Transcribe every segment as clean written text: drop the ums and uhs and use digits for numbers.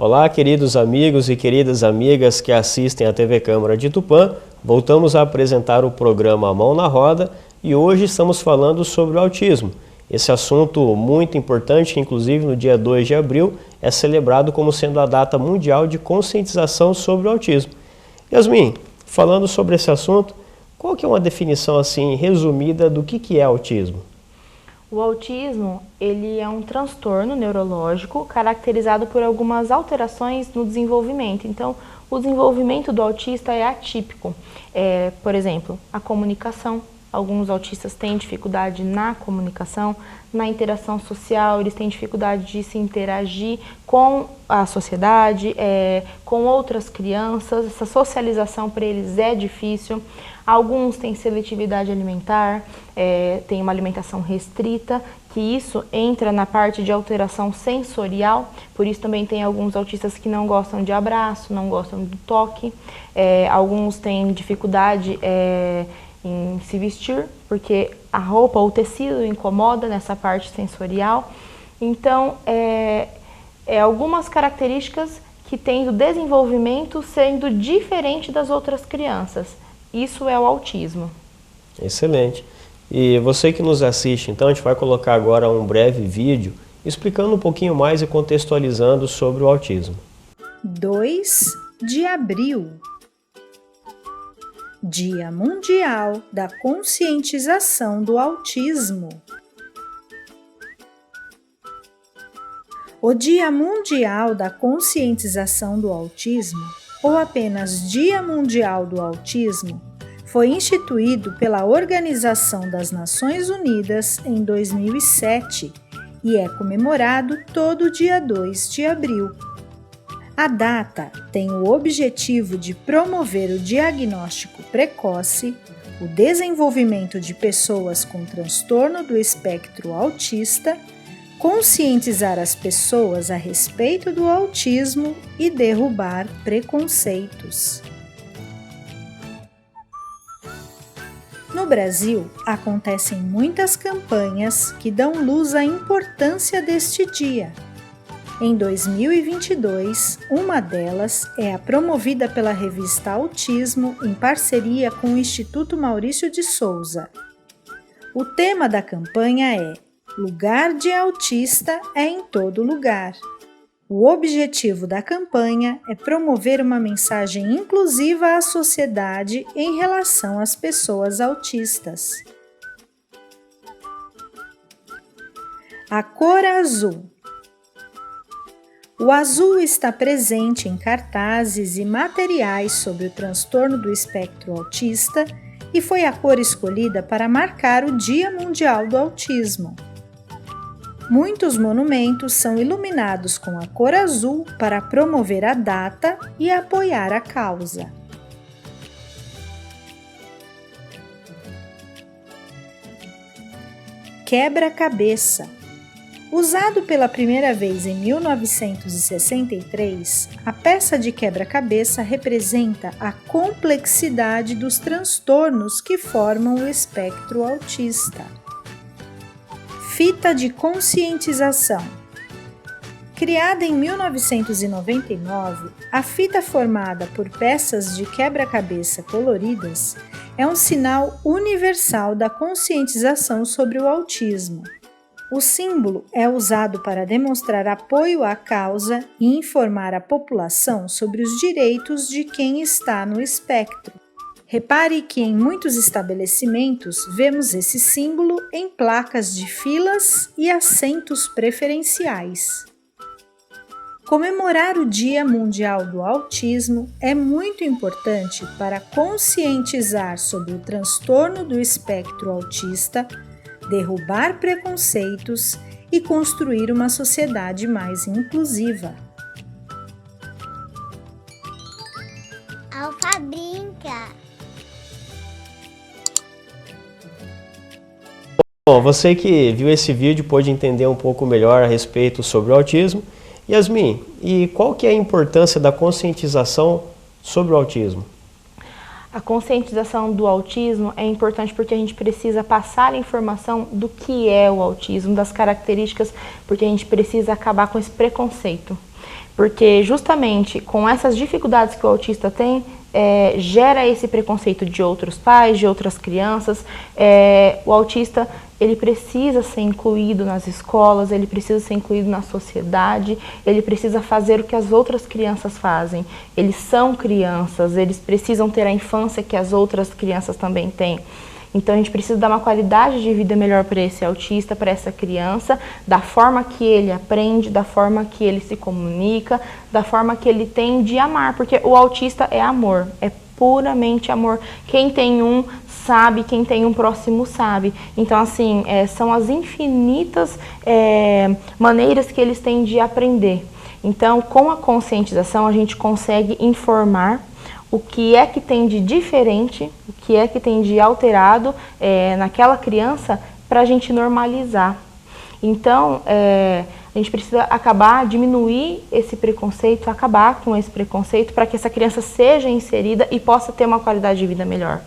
Olá, queridos amigos e queridas amigas que assistem à TV Câmara de Tupã. Voltamos a apresentar o programa Mão na Roda e hoje estamos falando sobre o autismo. Esse assunto muito importante, que inclusive no dia 2 de abril é celebrado como sendo a data mundial de conscientização sobre o autismo. Yasmin, falando sobre esse assunto, qual que é uma definição assim resumida do que é autismo? O autismo, ele é um transtorno neurológico caracterizado por algumas alterações no desenvolvimento. Então, o desenvolvimento do autista é atípico. Por exemplo, a comunicação. Alguns autistas têm dificuldade na comunicação, na interação social, eles têm dificuldade de se interagir com a sociedade, com outras crianças. Essa socialização para eles é difícil. Alguns têm seletividade alimentar, têm uma alimentação restrita, que isso entra na parte de alteração sensorial, por isso também tem alguns autistas que não gostam de abraço, não gostam do toque, alguns têm dificuldade em se vestir, porque a roupa ou o tecido incomoda nessa parte sensorial. Então, algumas características que têm o desenvolvimento sendo diferente das outras crianças. Isso é o autismo. Excelente. E você que nos assiste, então, a gente vai colocar agora um breve vídeo explicando um pouquinho mais e contextualizando sobre o autismo. 2 de abril. Dia Mundial da Conscientização do Autismo. O Dia Mundial da Conscientização do Autismo, ou apenas Dia Mundial do Autismo, foi instituído pela Organização das Nações Unidas em 2007 e é comemorado todo dia 2 de abril. A data tem o objetivo de promover o diagnóstico precoce, o desenvolvimento de pessoas com transtorno do espectro autista, conscientizar as pessoas a respeito do autismo e derrubar preconceitos. No Brasil, acontecem muitas campanhas que dão luz à importância deste dia. Em 2022, uma delas é a promovida pela revista Autismo em parceria com o Instituto Maurício de Souza. O tema da campanha é Lugar de Autista é em todo lugar. O objetivo da campanha é promover uma mensagem inclusiva à sociedade em relação às pessoas autistas. A cor azul. O azul está presente em cartazes e materiais sobre o transtorno do espectro autista e foi a cor escolhida para marcar o Dia Mundial do Autismo. Muitos monumentos são iluminados com a cor azul para promover a data e apoiar a causa. Quebra-cabeça. Usado pela primeira vez em 1963, a peça de quebra-cabeça representa a complexidade dos transtornos que formam o espectro autista. Fita de conscientização. Criada em 1999, a fita formada por peças de quebra-cabeça coloridas é um sinal universal da conscientização sobre o autismo. O símbolo é usado para demonstrar apoio à causa e informar a população sobre os direitos de quem está no espectro. Repare que em muitos estabelecimentos vemos esse símbolo em placas de filas e assentos preferenciais. Comemorar o Dia Mundial do Autismo é muito importante para conscientizar sobre o transtorno do espectro autista, derrubar preconceitos e construir uma sociedade mais inclusiva. Alfa brinca. Bom, você que viu esse vídeo pôde entender um pouco melhor a respeito sobre o autismo. Yasmin, e qual que é a importância da conscientização sobre o autismo? A conscientização do autismo é importante porque a gente precisa passar a informação do que é o autismo, das características, porque a gente precisa acabar com esse preconceito. Porque justamente com essas dificuldades que o autista tem, gera esse preconceito de outros pais, de outras crianças. O autista, ele precisa ser incluído nas escolas, ele precisa ser incluído na sociedade, ele precisa fazer o que as outras crianças fazem. Eles são crianças, eles precisam ter a infância que as outras crianças também têm. Então a gente precisa dar uma qualidade de vida melhor para esse autista, para essa criança, da forma que ele aprende, da forma que ele se comunica, da forma que ele tem de amar, porque o autista é amor, é puramente amor. Quem tem um sabe, quem tem um próximo sabe. Então assim, são as infinitas maneiras que eles têm de aprender. Então com a conscientização a gente consegue informar o que é que tem de diferente, o que é que tem de alterado naquela criança para a gente normalizar. Então, a gente precisa diminuir esse preconceito, acabar com esse preconceito para que essa criança seja inserida e possa ter uma qualidade de vida melhor.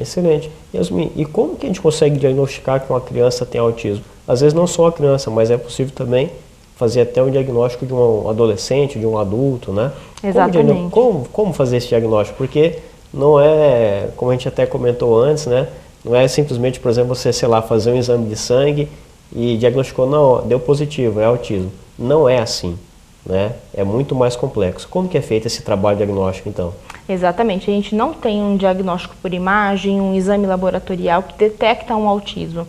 Excelente. Yasmin, e como que a gente consegue diagnosticar que uma criança tem autismo? Às vezes não só a criança, mas é possível também fazer até um diagnóstico de um adolescente, de um adulto, né? Exatamente. Como fazer esse diagnóstico? Porque não é, como a gente até comentou antes, né? Não é simplesmente, por exemplo, você, sei lá, fazer um exame de sangue e diagnosticou, não, deu positivo, é autismo. Não é assim, né? É muito mais complexo. Como que é feito esse trabalho diagnóstico, então? Exatamente. A gente não tem um diagnóstico por imagem, um exame laboratorial que detecta um autismo.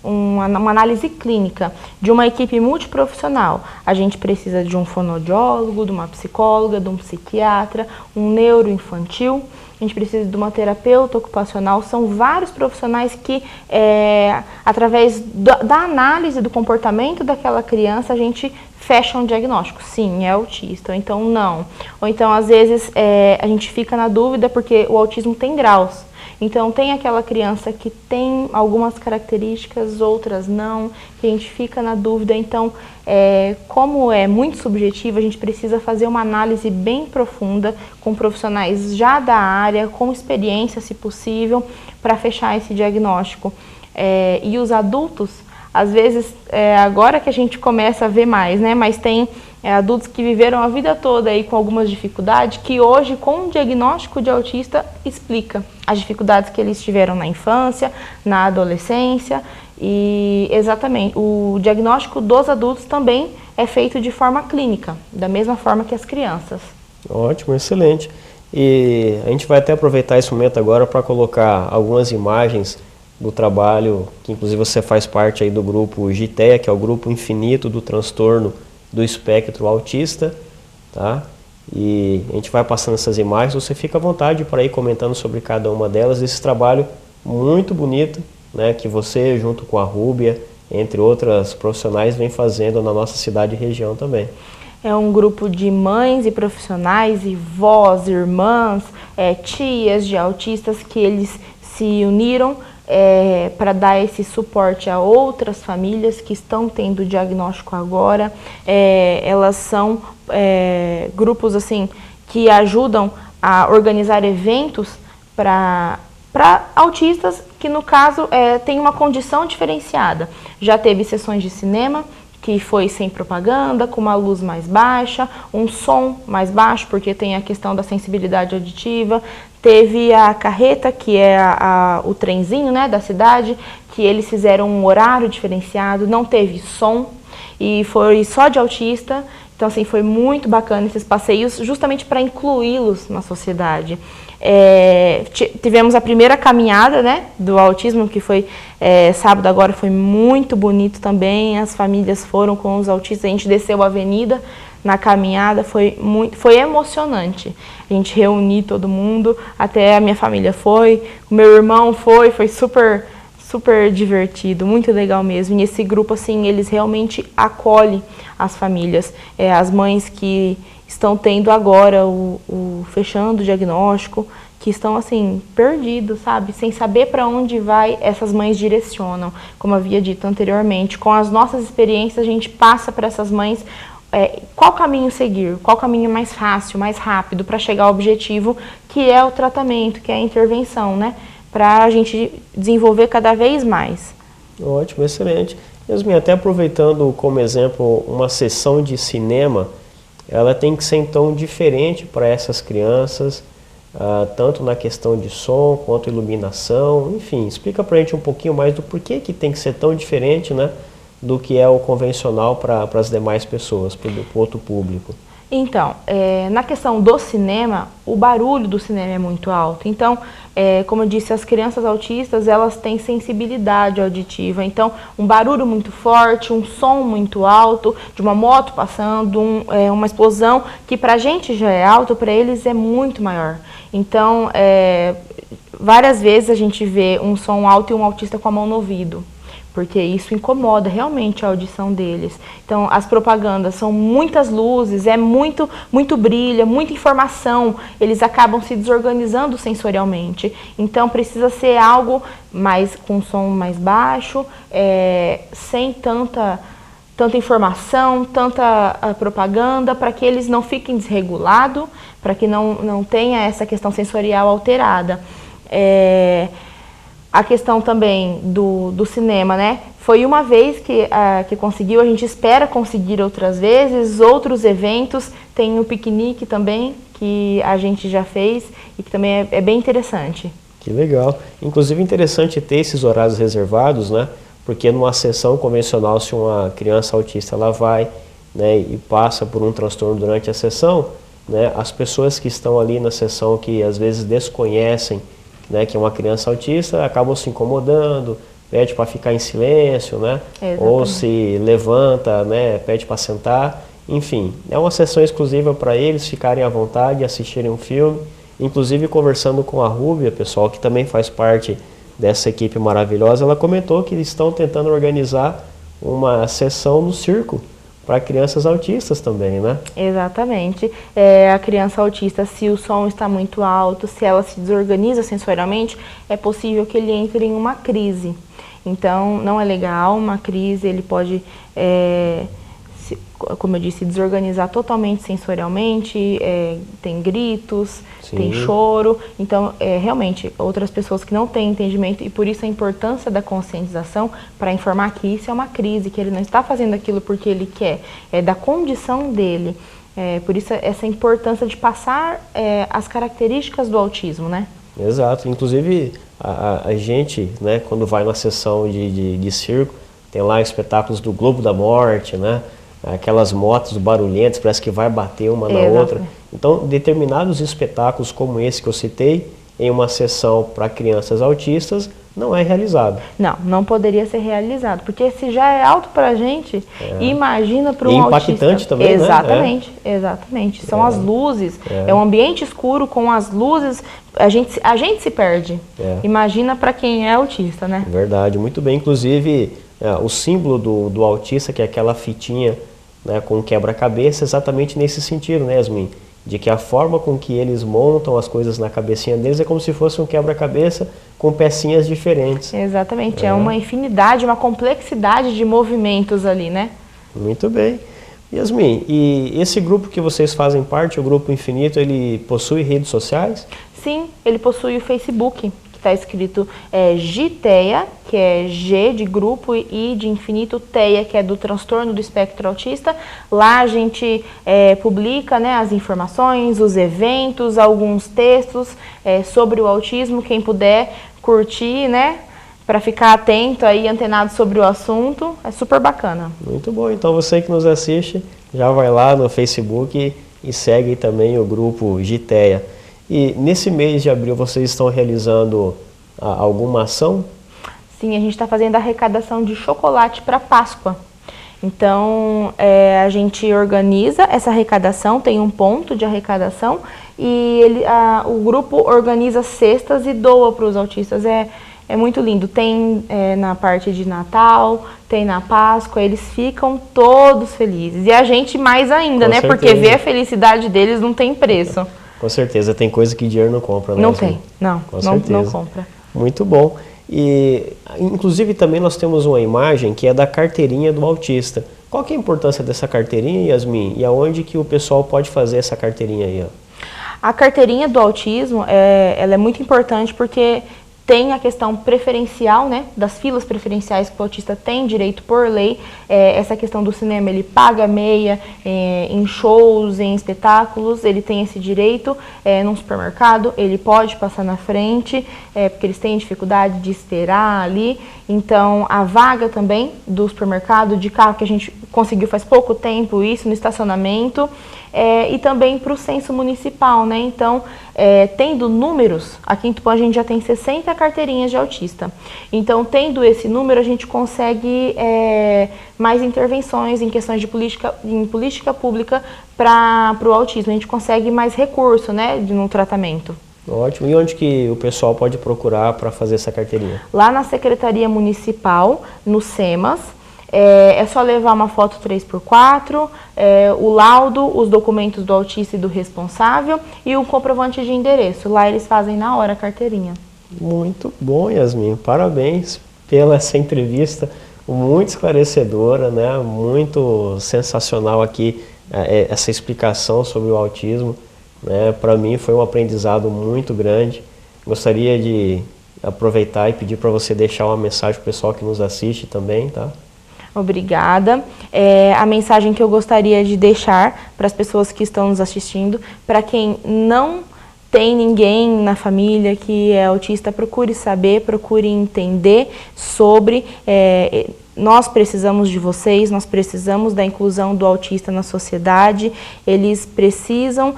Uma análise clínica de uma equipe multiprofissional. A gente precisa de um fonoaudiólogo, de uma psicóloga, de um psiquiatra, um neuroinfantil. A gente precisa de uma terapeuta ocupacional. São vários profissionais que, através da análise do comportamento daquela criança, a gente fecha um diagnóstico. Sim, é autista, ou então não. Ou então, às vezes, a gente fica na dúvida porque o autismo tem graus. Então, tem aquela criança que tem algumas características, outras não, que a gente fica na dúvida. Então, como é muito subjetivo, a gente precisa fazer uma análise bem profunda, com profissionais já da área, com experiência, se possível, para fechar esse diagnóstico. E os adultos, às vezes, agora que a gente começa a ver mais, né? Mas tem adultos que viveram a vida toda aí com algumas dificuldades, que hoje, com o diagnóstico de autista, explica as dificuldades que eles tiveram na infância, na adolescência. E, exatamente, o diagnóstico dos adultos também é feito de forma clínica, da mesma forma que as crianças. Ótimo, excelente. E a gente vai até aproveitar esse momento agora para colocar algumas imagens do trabalho, que inclusive você faz parte aí do grupo GITEA, que é o Grupo Infinito do Transtorno do Espectro Autista, tá? E a gente vai passando essas imagens, você fica à vontade para ir comentando sobre cada uma delas, esse trabalho muito bonito, né, que você, junto com a Rúbia, entre outras profissionais, vem fazendo na nossa cidade e região também. É um grupo de mães e profissionais, e vós, irmãs, tias de autistas, que eles se uniram para dar esse suporte a outras famílias que estão tendo diagnóstico agora. Elas são grupos assim que ajudam a organizar eventos para autistas que, no caso, têm uma condição diferenciada. Já teve sessões de cinema que foi sem propaganda, com uma luz mais baixa, um som mais baixo, porque tem a questão da sensibilidade auditiva. Teve a carreta, que é o trenzinho, né, da cidade, que eles fizeram um horário diferenciado, não teve som e foi só de autista. Então, assim, foi muito bacana esses passeios, justamente para incluí-los na sociedade. Tivemos a primeira caminhada, né, do autismo, que foi sábado agora, foi muito bonito também. As famílias foram com os autistas, a gente desceu a avenida na caminhada, foi emocionante. A gente reuniu todo mundo, até a minha família foi, o meu irmão foi super divertido, muito legal mesmo. E esse grupo, assim, eles realmente acolhem as famílias, as mães que estão tendo agora fechando o diagnóstico, que estão, assim, perdidos, sabe? Sem saber para onde vai, essas mães direcionam. Como havia dito anteriormente, com as nossas experiências, a gente passa para essas mães qual caminho seguir, qual caminho mais fácil, mais rápido para chegar ao objetivo, que é o tratamento, que é a intervenção, né? Para a gente desenvolver cada vez mais. Ótimo, excelente. Yasmin, até aproveitando como exemplo uma sessão de cinema, ela tem que ser então diferente para essas crianças, tanto na questão de som quanto iluminação, enfim, explica para a gente um pouquinho mais do porquê que tem que ser tão diferente, né, do que é o convencional para as demais pessoas, para o outro público. Então, na questão do cinema, o barulho do cinema é muito alto. Então, como eu disse, as crianças autistas, elas têm sensibilidade auditiva. Então, um barulho muito forte, um som muito alto, de uma moto passando, uma explosão, que pra gente já é alto, para eles é muito maior. Então, várias vezes a gente vê um som alto e um autista com a mão no ouvido, porque isso incomoda realmente a audição deles. Então, as propagandas são muitas luzes, é muito brilho, muita informação, eles acabam se desorganizando sensorialmente. Então, precisa ser algo com som mais baixo, sem tanta informação, tanta propaganda, para que eles não fiquem desregulados, para que não tenha essa questão sensorial alterada. A questão também do cinema, né? Foi uma vez que conseguiu, a gente espera conseguir outras vezes, outros eventos, tem o piquenique também, que a gente já fez e que também é bem interessante. Que legal. Inclusive interessante ter esses horários reservados, né? Porque numa sessão convencional, se uma criança autista ela vai, né, e passa por um transtorno durante a sessão, né, as pessoas que estão ali na sessão que às vezes desconhecem, né, que é uma criança autista, acabam se incomodando, pede para ficar em silêncio, né, ou se levanta, né, pede para sentar, enfim, é uma sessão exclusiva para eles ficarem à vontade, assistirem um filme, inclusive conversando com a Rúbia, pessoal, que também faz parte dessa equipe maravilhosa, ela comentou que estão tentando organizar uma sessão no circo para crianças autistas também, né? Exatamente. A criança autista, se o som está muito alto, se ela se desorganiza sensorialmente, é possível que ele entre em uma crise. Então, não é legal, uma crise, ele pode, como eu disse, desorganizar totalmente sensorialmente, tem gritos, Sim. tem choro. Então, realmente, outras pessoas que não têm entendimento, e por isso a importância da conscientização para informar que isso é uma crise, que ele não está fazendo aquilo porque ele quer, é da condição dele. Por isso, essa importância de passar as características do autismo, né? Exato. Inclusive, a gente, né, quando vai na sessão de circo, tem lá espetáculos do Globo da Morte, né? Aquelas motos barulhentas, parece que vai bater uma na outra. Então, determinados espetáculos como esse que eu citei, em uma sessão para crianças autistas, não é realizado. Não poderia ser realizado, porque se já é alto para a gente, imagina para um autista. Impactante também, exatamente, né? Exatamente. São as luzes, é um ambiente escuro com as luzes, a gente se perde. Imagina para quem é autista, né? Verdade, muito bem. Inclusive, o símbolo do autista, que é aquela fitinha, né, com quebra-cabeça, exatamente nesse sentido, né, Yasmin? De que a forma com que eles montam as coisas na cabecinha deles é como se fosse um quebra-cabeça com pecinhas diferentes. Exatamente, é uma infinidade, uma complexidade de movimentos ali, né? Muito bem. Yasmin, e esse grupo que vocês fazem parte, o Grupo Infinito, ele possui redes sociais? Sim, ele possui o Facebook, que está escrito GITEA, que é G de grupo, e de infinito, TEA, que é do transtorno do espectro autista. Lá a gente publica, né, as informações, os eventos, alguns textos sobre o autismo. Quem puder curtir, né, para ficar atento aí, antenado sobre o assunto, é super bacana. Muito bom, então você que nos assiste, já vai lá no Facebook e segue também o grupo GITEA. E nesse mês de abril vocês estão realizando alguma ação? Sim, a gente está fazendo a arrecadação de chocolate para Páscoa. Então, a gente organiza essa arrecadação, tem um ponto de arrecadação, e o grupo organiza cestas e doa para os autistas. É muito lindo. Tem na parte de Natal, tem na Páscoa, eles ficam todos felizes. E a gente mais ainda, né? Certeza. Porque ver a felicidade deles não tem preço. Com certeza, tem coisa que dinheiro não compra, né? Não tem, não compra. Muito bom. E, inclusive, também nós temos uma imagem que é da carteirinha do autista. Qual que é a importância dessa carteirinha, Yasmin? E aonde que o pessoal pode fazer essa carteirinha aí? Ó? A carteirinha do autismo, ela é muito importante porque Tem a questão preferencial, né, das filas preferenciais que o autista tem direito por lei. Essa questão do cinema, ele paga meia em shows, em espetáculos, ele tem esse direito. Num supermercado, ele pode passar na frente, porque eles têm dificuldade de esperar ali. Então, a vaga também do supermercado, de carro, que a gente conseguiu faz pouco tempo isso, no estacionamento. E também para o censo municipal, né? Então, tendo números, aqui em Tupã a gente já tem 60 carteirinhas de autista. Então, tendo esse número, a gente consegue mais intervenções em questões de política pública para o autismo. A gente consegue mais recurso, né, no tratamento. Ótimo. E onde que o pessoal pode procurar para fazer essa carteirinha? Lá na Secretaria Municipal, no SEMAS. É só levar uma foto 3x4, o laudo, os documentos do autista e do responsável e o comprovante de endereço. Lá eles fazem na hora a carteirinha. Muito bom, Yasmin. Parabéns pela essa entrevista, muito esclarecedora, né? Muito sensacional aqui essa explicação sobre o autismo. Né? Para mim foi um aprendizado muito grande. Gostaria de aproveitar e pedir para você deixar uma mensagem para o pessoal que nos assiste também, tá? Obrigada. A mensagem que eu gostaria de deixar para as pessoas que estão nos assistindo, para quem não tem ninguém na família que é autista, procure saber, procure entender sobre. Nós precisamos de vocês, nós precisamos da inclusão do autista na sociedade. Eles precisam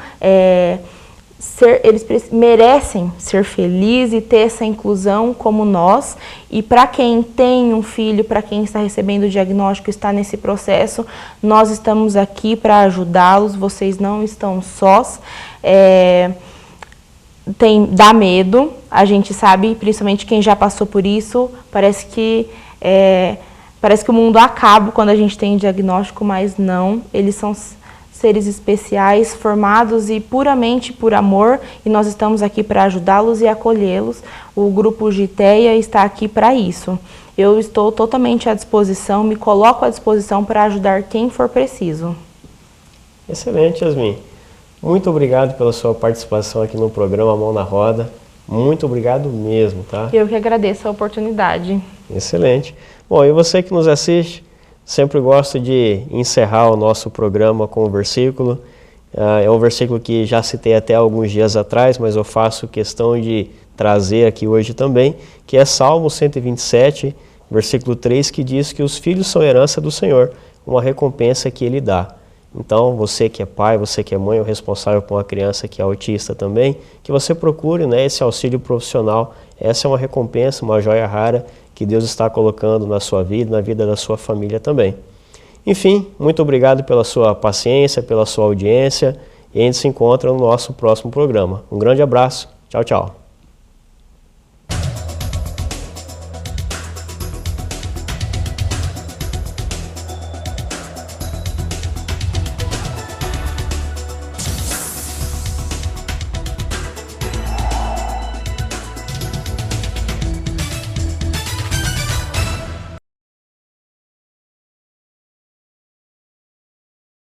eles merecem ser felizes e ter essa inclusão como nós. E para quem tem um filho, para quem está recebendo o diagnóstico, está nesse processo, nós estamos aqui para ajudá-los, vocês não estão sós. Dá medo, a gente sabe, principalmente quem já passou por isso, parece que o mundo acaba quando a gente tem diagnóstico, mas não, eles são seres especiais, formados e puramente por amor, e nós estamos aqui para ajudá-los e acolhê-los. O Grupo Giteia está aqui para isso. Eu estou totalmente à disposição, me coloco à disposição para ajudar quem for preciso. Excelente, Yasmin. Muito obrigado pela sua participação aqui no programa Mão na Roda. Muito obrigado mesmo, tá? Eu que agradeço a oportunidade. Excelente. Bom, e você que nos assiste, sempre gosto de encerrar o nosso programa com um versículo. É um versículo que já citei até alguns dias atrás, mas eu faço questão de trazer aqui hoje também, que é Salmo 127, versículo 3, que diz que os filhos são herança do Senhor, uma recompensa que Ele dá. Então, você que é pai, você que é mãe, ou responsável por uma criança que é autista também, que você procure, né, esse auxílio profissional. Essa é uma recompensa, uma joia rara que Deus está colocando na sua vida, na vida da sua família também. Enfim, muito obrigado pela sua paciência, pela sua audiência, e a gente se encontra no nosso próximo programa. Um grande abraço. Tchau, tchau.